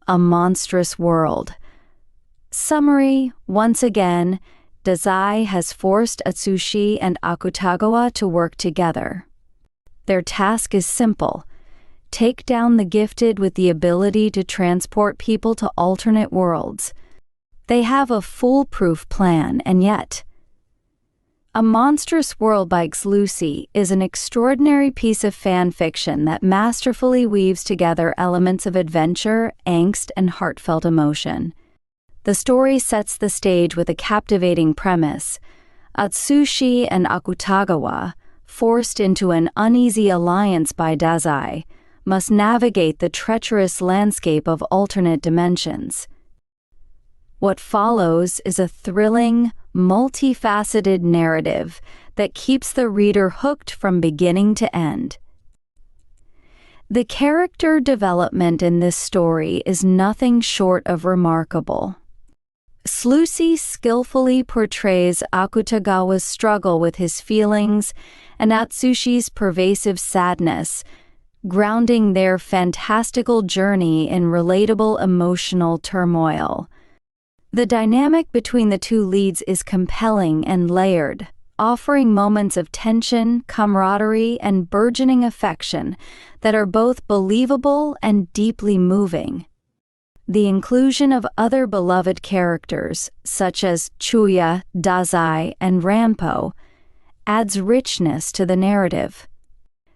a monstrous world. Summary: once again, Dazai has forced Atsushi and Akutagawa to work together. Their task is simple: take down the gifted with the ability to transport people to alternate worlds. They have a foolproof plan, and yet... A Monstrous World by Xlucy is an extraordinary piece of fan fiction that masterfully weaves together elements of adventure, angst, and heartfelt emotion. The story sets the stage with a captivating premise. Atsushi and Akutagawa, forced into an uneasy alliance by Dazai, must navigate the treacherous landscape of alternate dimensions. What follows is a thrilling, multifaceted narrative that keeps the reader hooked from beginning to end. The character development in this story is nothing short of remarkable. Xlucy skillfully portrays Akutagawa's struggle with his feelings and Atsushi's pervasive sadness, grounding their fantastical journey in relatable emotional turmoil. The dynamic between the two leads is compelling and layered, offering moments of tension, camaraderie, and burgeoning affection that are both believable and deeply moving. The inclusion of other beloved characters, such as Chuya, Dazai, and Ranpo, adds richness to the narrative.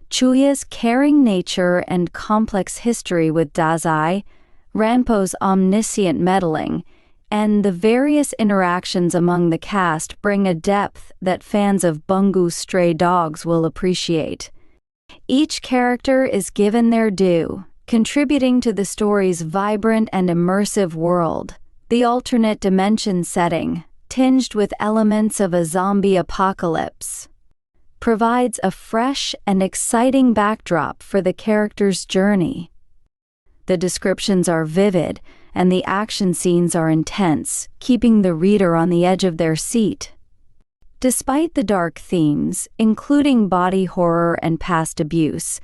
Chuya's caring nature and complex history with Dazai, Ranpo's omniscient meddling, and the various interactions among the cast bring a depth that fans of Bungo Stray Dogs will appreciate. Each character is given their due, contributing to the story's vibrant and immersive world. The alternate dimension setting, tinged with elements of a zombie apocalypse, provides a fresh and exciting backdrop for the character's journey. The descriptions are vivid, and the action scenes are intense, keeping the reader on the edge of their seat. Despite the dark themes, including body horror and past abuse,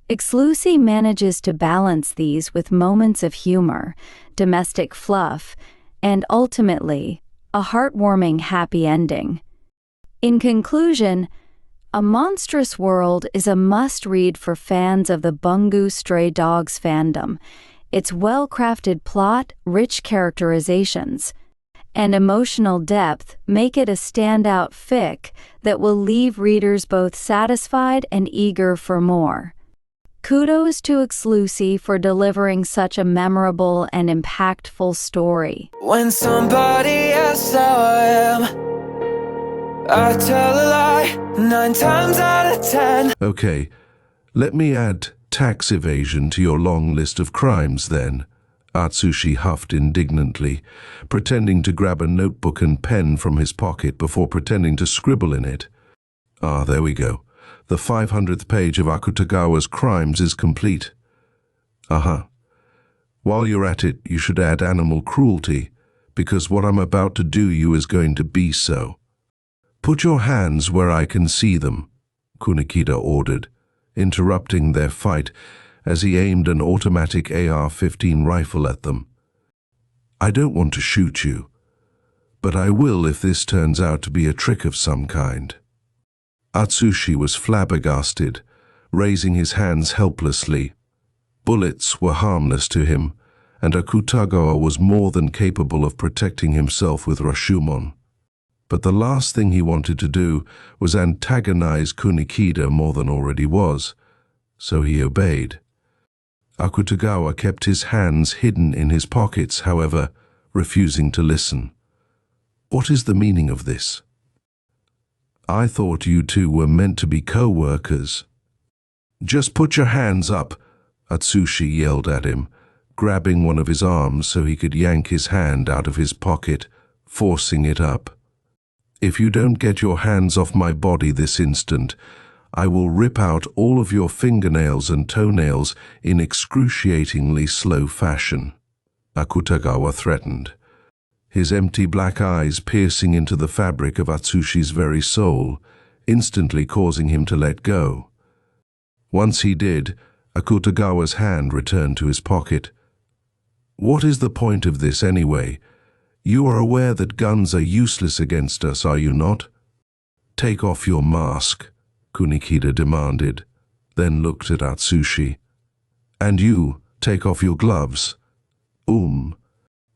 Xlucy manages to balance these with moments of humor, domestic fluff, and ultimately, a heartwarming happy ending. In conclusion, A Monstrous World is a must-read for fans of the Bungo Stray Dogs fandom. Its well-crafted plot, rich characterizations, and emotional depth make it a standout fic that will leave readers both satisfied and eager for more. Kudos to Xlucy for delivering such a memorable and impactful story. When somebody asks how I am, I tell a lie 9 times out of 10. Okay, let me add tax evasion to your long list of crimes then, Atsushi huffed indignantly, pretending to grab a notebook and pen from his pocket before pretending to scribble in it. Ah, there we go. The 500th page of Akutagawa's crimes is complete. While you're at it, you should add animal cruelty, because what I'm about to do you is going to be so. Put your hands where I can see them, Kunikida ordered, interrupting their fight as he aimed an automatic AR-15 rifle at them. I don't want to shoot you, but I will if this turns out to be a trick of some kind. Atsushi was flabbergasted, raising his hands helplessly. Bullets were harmless to him, and Akutagawa was more than capable of protecting himself with Rashomon. But the last thing he wanted to do was antagonize Kunikida more than already was, so he obeyed. Akutagawa kept his hands hidden in his pockets, however, refusing to listen. What is the meaning of this? I thought you two were meant to be co-workers. Just put your hands up, Atsushi yelled at him, grabbing one of his arms so he could yank his hand out of his pocket, forcing it up. If you don't get your hands off my body this instant, I will rip out all of your fingernails and toenails in excruciatingly slow fashion, Akutagawa threatened, his empty black eyes piercing into the fabric of Atsushi's very soul, instantly causing him to let go. Once he did, Akutagawa's hand returned to his pocket. What is the point of this anyway? You are aware that guns are useless against us, are you not? Take off your mask, Kunikida demanded, then looked at Atsushi. And you, take off your gloves.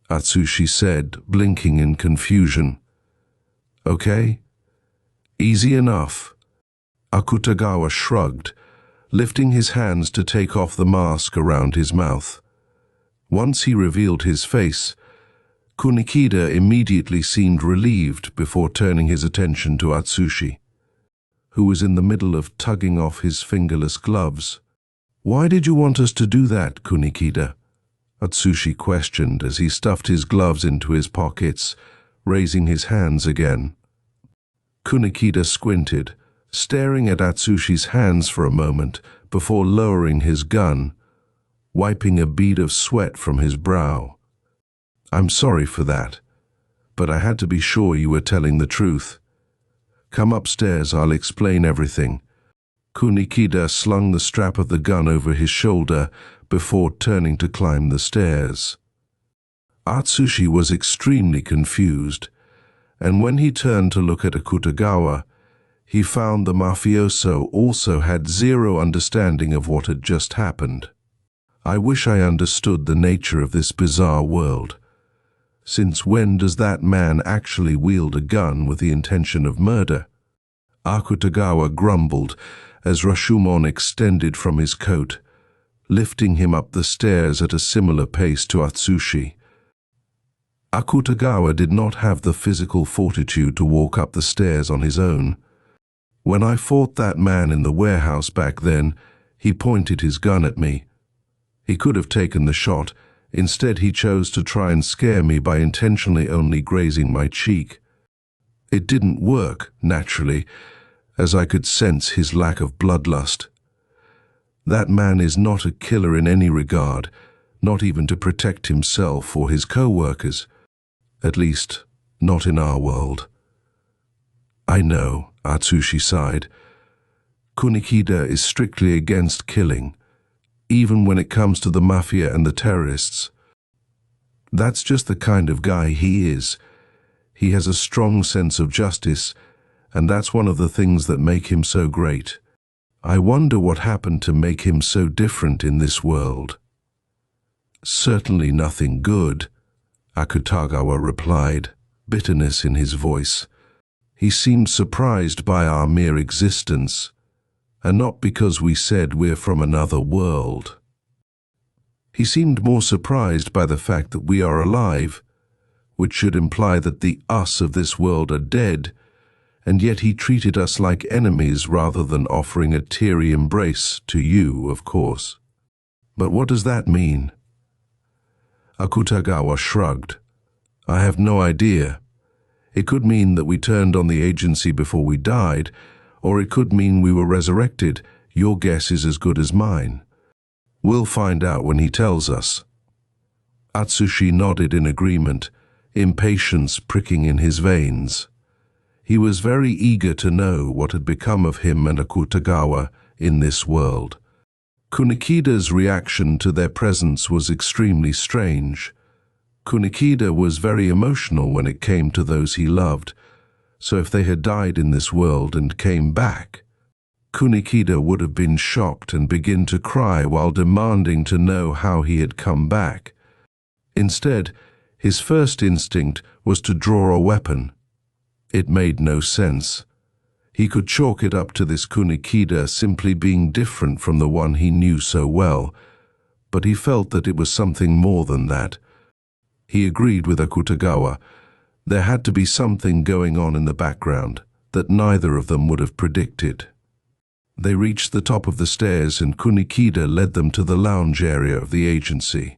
Atsushi said, blinking in confusion. Okay? Easy enough. Akutagawa shrugged, lifting his hands to take off the mask around his mouth. Once he revealed his face, Kunikida immediately seemed relieved before turning his attention to Atsushi, who was in the middle of tugging off his fingerless gloves. Why did you want us to do that, Kunikida? Atsushi questioned as he stuffed his gloves into his pockets, raising his hands again. Kunikida squinted, staring at Atsushi's hands for a moment before lowering his gun, wiping a bead of sweat from his brow. I'm sorry for that, but I had to be sure you were telling the truth. Come upstairs, I'll explain everything. Kunikida slung the strap of the gun over his shoulder before turning to climb the stairs. Atsushi was extremely confused, and when he turned to look at Akutagawa, he found the mafioso also had zero understanding of what had just happened. I wish I understood the nature of this bizarre world. Since when does that man actually wield a gun with the intention of murder? Akutagawa grumbled as Rashomon extended from his coat, lifting him up the stairs at a similar pace to Atsushi. Akutagawa did not have the physical fortitude to walk up the stairs on his own. When I fought that man in the warehouse back then, he pointed his gun at me. He could have taken the shot. Instead, he chose to try and scare me by intentionally only grazing my cheek. It didn't work, naturally, as I could sense his lack of bloodlust. That man is not a killer in any regard, not even to protect himself or his co-workers. At least, not in our world. I know, Atsushi sighed. Kunikida is strictly against killing, even when it comes to the mafia and the terrorists. That's just the kind of guy he is. He has a strong sense of justice, and that's one of the things that make him so great. I wonder what happened to make him so different in this world. Certainly nothing good, Akutagawa replied, bitterness in his voice. He seemed surprised by our mere existence, and not because we said we're from another world. He seemed more surprised by the fact that we are alive, which should imply that the us of this world are dead, and yet he treated us like enemies rather than offering a teary embrace to you, of course. But what does that mean? Akutagawa shrugged. I have no idea. It could mean that we turned on the agency before we died, or it could mean we were resurrected. Your guess is as good as mine. We'll find out when he tells us. Atsushi nodded in agreement, impatience pricking in his veins. He was very eager to know what had become of him and Akutagawa in this world. Kunikida's reaction to their presence was extremely strange. Kunikida was very emotional when it came to those he loved, so if they had died in this world and came back, Kunikida would have been shocked and begin to cry while demanding to know how he had come back. Instead, his first instinct was to draw a weapon. It made no sense. He could chalk it up to this Kunikida simply being different from the one he knew so well, but he felt that it was something more than that. He agreed with Akutagawa. There had to be something going on in the background that neither of them would have predicted. They reached the top of the stairs and Kunikida led them to the lounge area of the agency.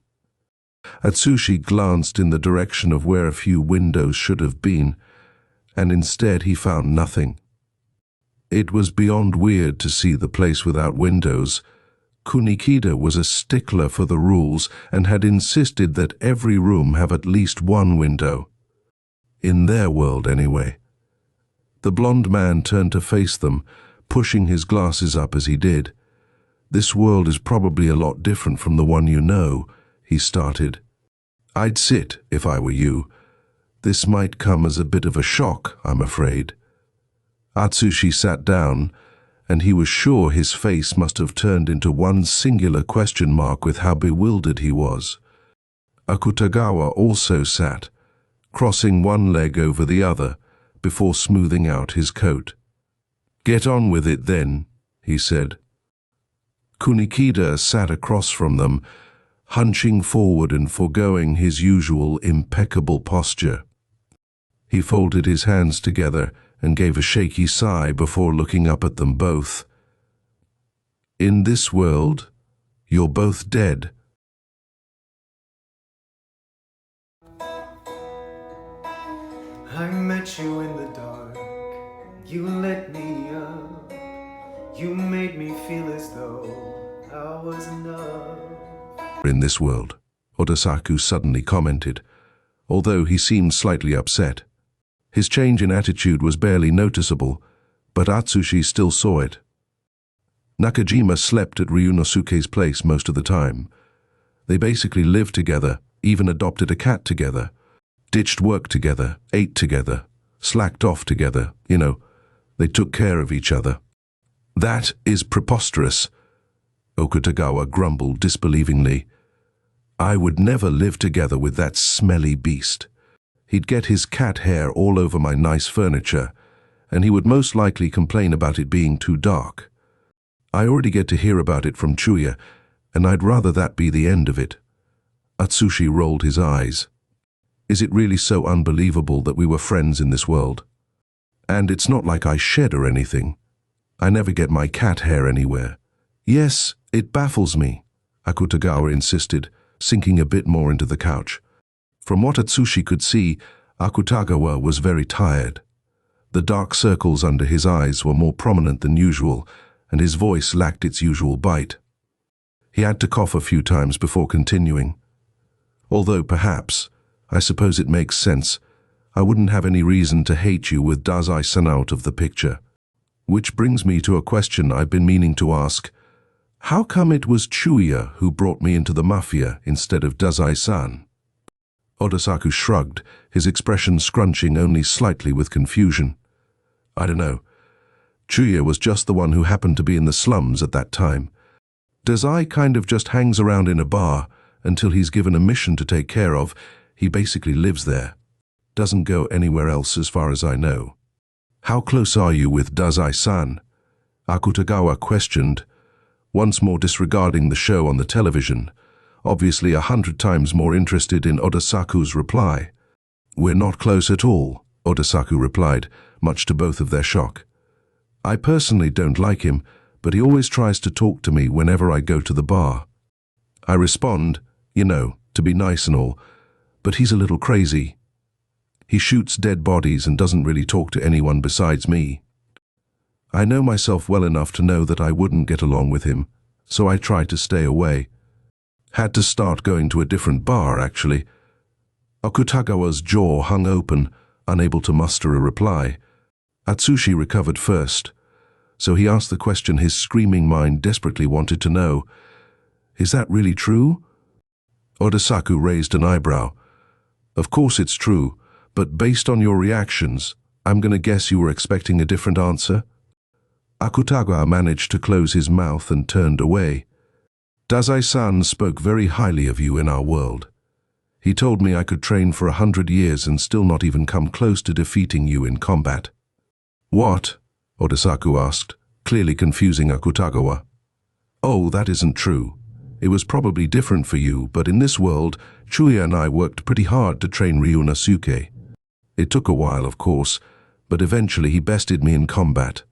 Atsushi glanced in the direction of where a few windows should have been, and instead he found nothing. It was beyond weird to see the place without windows. Kunikida was a stickler for the rules and had insisted that every room have at least one window. In their world, anyway. The blond man turned to face them, pushing his glasses up as he did. This world is probably a lot different from the one you know, he started. I'd sit if I were you. This might come as a bit of a shock, I'm afraid. Atsushi sat down, and he was sure his face must have turned into one singular question mark with how bewildered he was. Akutagawa also sat, crossing one leg over the other, before smoothing out his coat. "Get on with it then," he said. Kunikida sat across from them, hunching forward and foregoing his usual impeccable posture. He folded his hands together and gave a shaky sigh before looking up at them both. "In this world, you're both dead." I met you in the dark, you lit me up, you made me feel as though I was enough. "In this world," Odasaku suddenly commented, although he seemed slightly upset. His change in attitude was barely noticeable, but Atsushi still saw it. Nakajima slept at Ryunosuke's place most of the time. They basically lived together, even adopted a cat together, ditched work together, ate together, slacked off together, they took care of each other. "That is preposterous," Okutagawa grumbled disbelievingly. "I would never live together with that smelly beast. He'd get his cat hair all over my nice furniture, and he would most likely complain about it being too dark. I already get to hear about it from Chuya, and I'd rather that be the end of it." Atsushi rolled his eyes. "Is it really so unbelievable that we were friends in this world? And it's not like I shed or anything. I never get my cat hair anywhere." "Yes, it baffles me," Akutagawa insisted, sinking a bit more into the couch. From what Atsushi could see, Akutagawa was very tired. The dark circles under his eyes were more prominent than usual, and his voice lacked its usual bite. He had to cough a few times before continuing. "Although perhaps, I suppose it makes sense, I wouldn't have any reason to hate you with Dazai-san out of the picture. Which brings me to a question I've been meaning to ask. How come it was Chuya who brought me into the mafia instead of Dazai-san?" Odasaku shrugged, his expression scrunching only slightly with confusion. "I don't know. Chuya was just the one who happened to be in the slums at that time. Dazai kind of just hangs around in a bar until he's given a mission to take care of. He basically lives there. Doesn't go anywhere else as far as I know." "How close are you with Dazai-san?" Akutagawa questioned, once more disregarding the show on the television, obviously 100 times more interested in Odasaku's reply. "We're not close at all," Odasaku replied, much to both of their shock. "I personally don't like him, but he always tries to talk to me whenever I go to the bar. I respond, to be nice and all, but he's a little crazy. He shoots dead bodies and doesn't really talk to anyone besides me. I know myself well enough to know that I wouldn't get along with him, so I try to stay away. Had to start going to a different bar, actually." Akutagawa's jaw hung open, unable to muster a reply. Atsushi recovered first, so he asked the question his screaming mind desperately wanted to know. "Is that really true?" Odasaku raised an eyebrow. "Of course it's true, but based on your reactions, I'm going to guess you were expecting a different answer." Akutagawa managed to close his mouth and turned away. "Dazai-san spoke very highly of you in our world. He told me I could train for 100 years and still not even come close to defeating you in combat." "What?" Odasaku asked, clearly confusing Akutagawa. "Oh, that isn't true. It was probably different for you, but in this world, Chuya and I worked pretty hard to train Ryunosuke. It took a while, of course, but eventually he bested me in combat."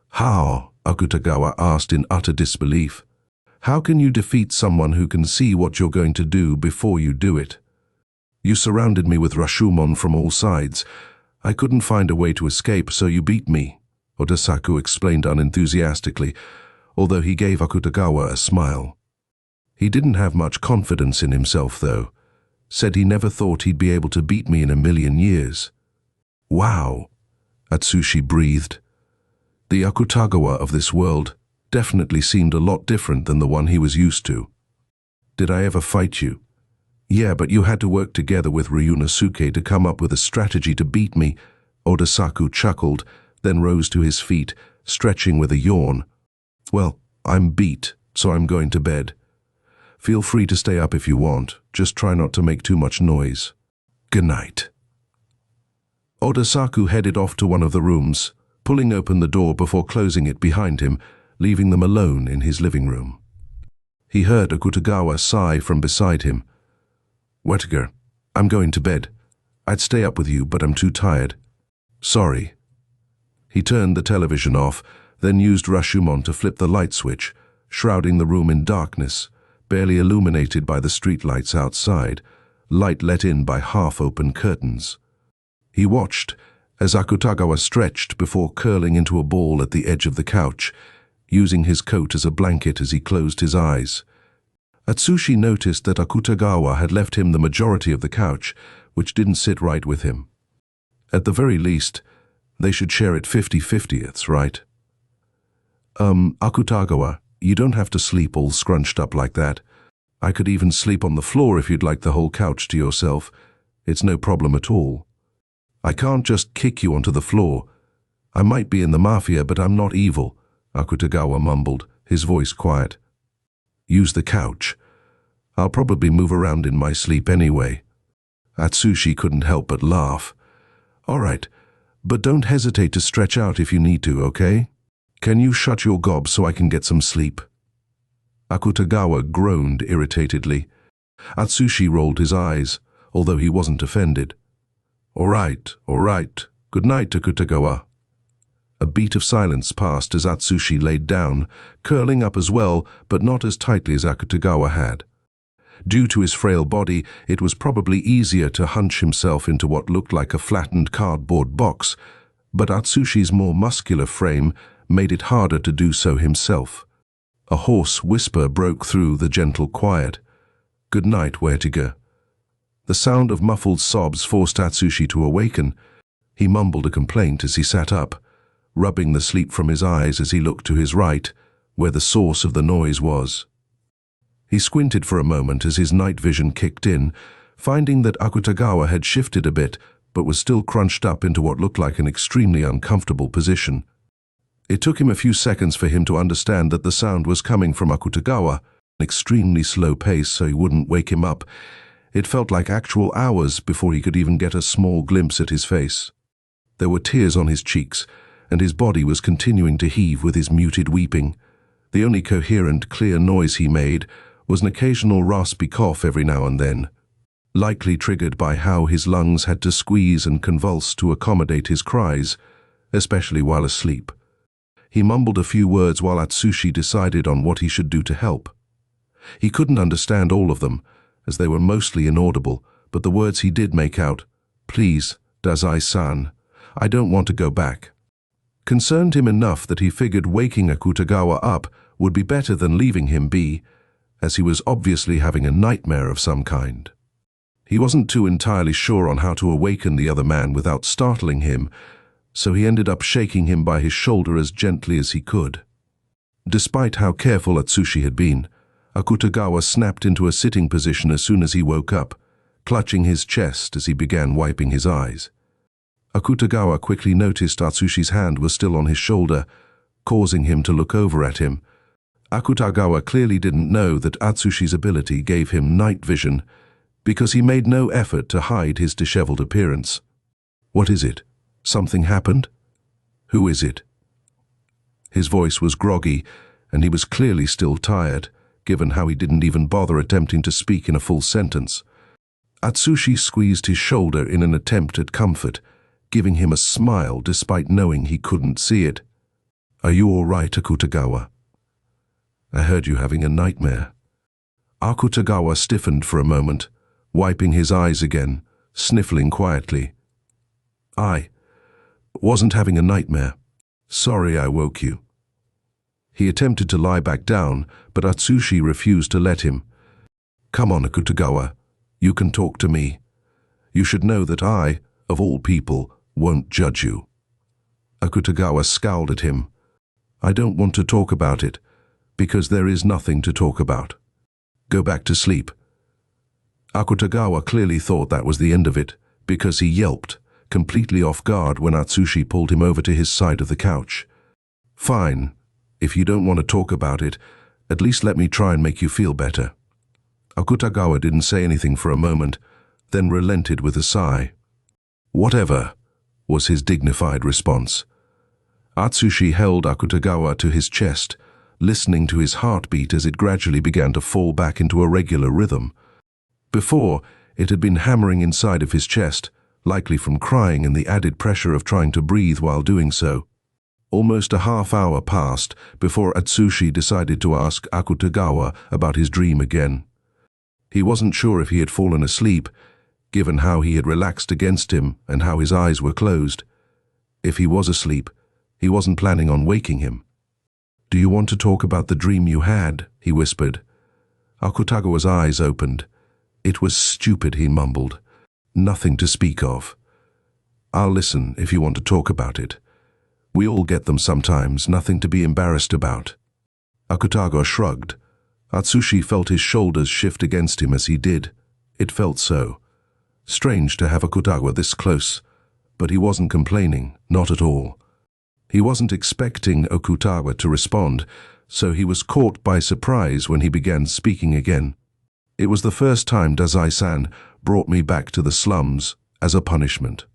"How?" Akutagawa asked in utter disbelief. "How can you defeat someone who can see what you're going to do before you do it? You surrounded me with Rashomon from all sides. I couldn't find a way to escape, so you beat me," Odasaku explained unenthusiastically, although he gave Akutagawa a smile. He didn't have much confidence in himself, though. Said he never thought he'd be able to beat me in a million years. "Wow," Atsushi breathed. The Akutagawa of this world definitely seemed a lot different than the one he was used to. "Did I ever fight you?" Yeah, but you had to work together with Ryunosuke to come up with a strategy to beat me. Odasaku chuckled, then rose to his feet, stretching with a yawn. Well, I'm beat, so I'm going to bed. Feel free to stay up if you want, just try not to make too much noise. Good night. Odasaku headed off to one of the rooms, pulling open the door before closing it behind him, leaving them alone in his living room. He heard Akutagawa sigh from beside him. Wettiger, I'm going to bed. I'd stay up with you, but I'm too tired. Sorry. He turned the television off, then used Rashomon to flip the light switch, shrouding the room in darkness, barely illuminated by the streetlights outside, light let in by half-open curtains. He watched as Akutagawa stretched before curling into a ball at the edge of the couch, using his coat as a blanket as he closed his eyes. Atsushi noticed that Akutagawa had left him the majority of the couch, which didn't sit right with him. At the very least, they should share it 50-50ths, right? Akutagawa, you don't have to sleep all scrunched up like that. I could even sleep on the floor if you'd like the whole couch to yourself. It's no problem at all. I can't just kick you onto the floor. I might be in the mafia, but I'm not evil, Akutagawa mumbled, his voice quiet. Use the couch. I'll probably move around in my sleep anyway. Atsushi couldn't help but laugh. All right, but don't hesitate to stretch out if you need to, okay? Can you shut your gob so I can get some sleep? Akutagawa groaned irritatedly. Atsushi rolled his eyes, although he wasn't offended. All right. Good night, Akutagawa. A beat of silence passed as Atsushi laid down, curling up as well, but not as tightly as Akutagawa had. Due to his frail body, it was probably easier to hunch himself into what looked like a flattened cardboard box, but Atsushi's more muscular frame made it harder to do so himself. A hoarse whisper broke through the gentle quiet. Good night, Wettiger. The sound of muffled sobs forced Atsushi to awaken. He mumbled a complaint as he sat up, rubbing the sleep from his eyes as he looked to his right, where the source of the noise was. He squinted for a moment as his night vision kicked in, finding that Akutagawa had shifted a bit, but was still crunched up into what looked like an extremely uncomfortable position. It took him a few seconds for him to understand that the sound was coming from Akutagawa, an extremely slow pace so he wouldn't wake him up. It felt like actual hours before he could even get a small glimpse at his face. There were tears on his cheeks, and his body was continuing to heave with his muted weeping. The only coherent, clear noise he made was an occasional raspy cough every now and then, likely triggered by how his lungs had to squeeze and convulse to accommodate his cries, especially while asleep. He mumbled a few words while Atsushi decided on what he should do to help. He couldn't understand all of them, as they were mostly inaudible, but the words he did make out, "Please, Dazai-san, I don't want to go back," concerned him enough that he figured waking Akutagawa up would be better than leaving him be, as he was obviously having a nightmare of some kind. He wasn't too entirely sure on how to awaken the other man without startling him, so he ended up shaking him by his shoulder as gently as he could. Despite how careful Atsushi had been, Akutagawa snapped into a sitting position as soon as he woke up, clutching his chest as he began wiping his eyes. Akutagawa quickly noticed Atsushi's hand was still on his shoulder, causing him to look over at him. Akutagawa clearly didn't know that Atsushi's ability gave him night vision, because he made no effort to hide his disheveled appearance. "What is it? Something happened? Who is it?" His voice was groggy, and he was clearly still tired, given how he didn't even bother attempting to speak in a full sentence. Atsushi squeezed his shoulder in an attempt at comfort, giving him a smile despite knowing he couldn't see it. "Are you all right, Akutagawa? I heard you having a nightmare." Akutagawa stiffened for a moment, wiping his eyes again, sniffling quietly. "I wasn't having a nightmare. Sorry I woke you." He attempted to lie back down, but Atsushi refused to let him. "Come on, Akutagawa. You can talk to me. You should know that I, of all people, won't judge you." Akutagawa scowled at him. "I don't want to talk about it, because there is nothing to talk about. Go back to sleep." Akutagawa clearly thought that was the end of it, because he yelped, completely off guard when Atsushi pulled him over to his side of the couch. "Fine. If you don't want to talk about it, at least let me try and make you feel better." Akutagawa didn't say anything for a moment, then relented with a sigh. "Whatever," was his dignified response. Atsushi held Akutagawa to his chest, listening to his heartbeat as it gradually began to fall back into a regular rhythm. Before, it had been hammering inside of his chest, likely from crying and the added pressure of trying to breathe while doing so. Almost a half hour passed before Atsushi decided to ask Akutagawa about his dream again. He wasn't sure if he had fallen asleep, given how he had relaxed against him and how his eyes were closed. If he was asleep, he wasn't planning on waking him. "Do you want to talk about the dream you had?" he whispered. Akutagawa's eyes opened. "It was stupid," he mumbled. "Nothing to speak of. I'll listen if you want to talk about it. We all get them sometimes, nothing to be embarrassed about." Akutagawa shrugged. Atsushi felt his shoulders shift against him as he did. It felt so. Strange to have Akutagawa this close, but he wasn't complaining, not at all. He wasn't expecting Akutagawa to respond, so he was caught by surprise when he began speaking again. "It was the first time Dazai-san brought me back to the slums as a punishment.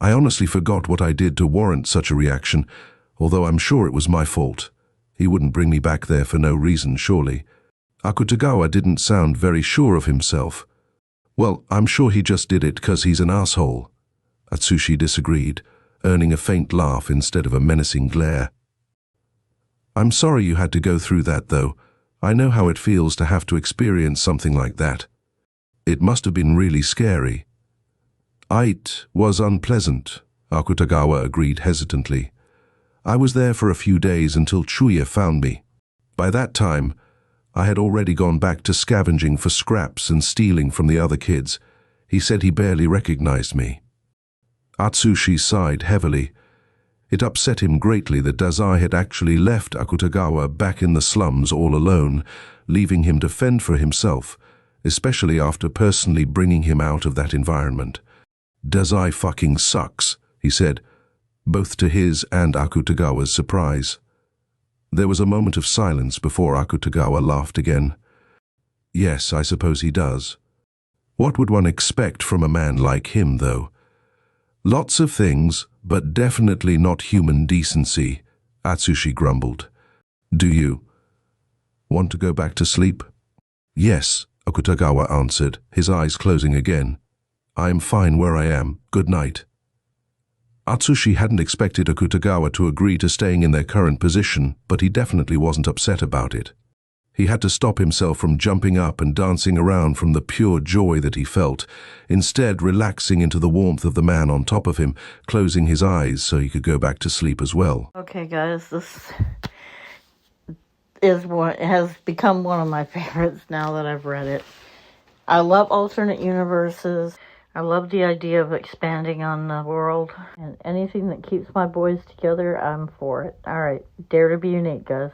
I honestly forgot what I did to warrant such a reaction, although I'm sure it was my fault. He wouldn't bring me back there for no reason, surely." Akutagawa didn't sound very sure of himself. "Well, I'm sure he just did it because he's an asshole." Atsushi disagreed, earning a faint laugh instead of a menacing glare. "I'm sorry you had to go through that, though. I know how it feels to have to experience something like that. It must have been really scary." "It was unpleasant," Akutagawa agreed hesitantly. "I was there for a few days until Chuya found me. By that time, I had already gone back to scavenging for scraps and stealing from the other kids. He said he barely recognized me." Atsushi sighed heavily. It upset him greatly that Dazai had actually left Akutagawa back in the slums all alone, leaving him to fend for himself, especially after personally bringing him out of that environment. "Dazai fucking sucks," he said, both to his and Akutagawa's surprise. There was a moment of silence before Akutagawa laughed again. "Yes, I suppose he does. What would one expect from a man like him, though? Lots of things, but definitely not human decency," Atsushi grumbled. "Do you want to go back to sleep?" "Yes," Akutagawa answered, his eyes closing again. "I am fine where I am. Good night." Atsushi hadn't expected Akutagawa to agree to staying in their current position, but he definitely wasn't upset about it. He had to stop himself from jumping up and dancing around from the pure joy that he felt, instead relaxing into the warmth of the man on top of him, closing his eyes so he could go back to sleep as well. Okay, guys, this has become one of my favorites now that I've read it. I love alternate universes. I love the idea of expanding on the world. And anything that keeps my boys together, I'm for it. All right, dare to be unique, guys.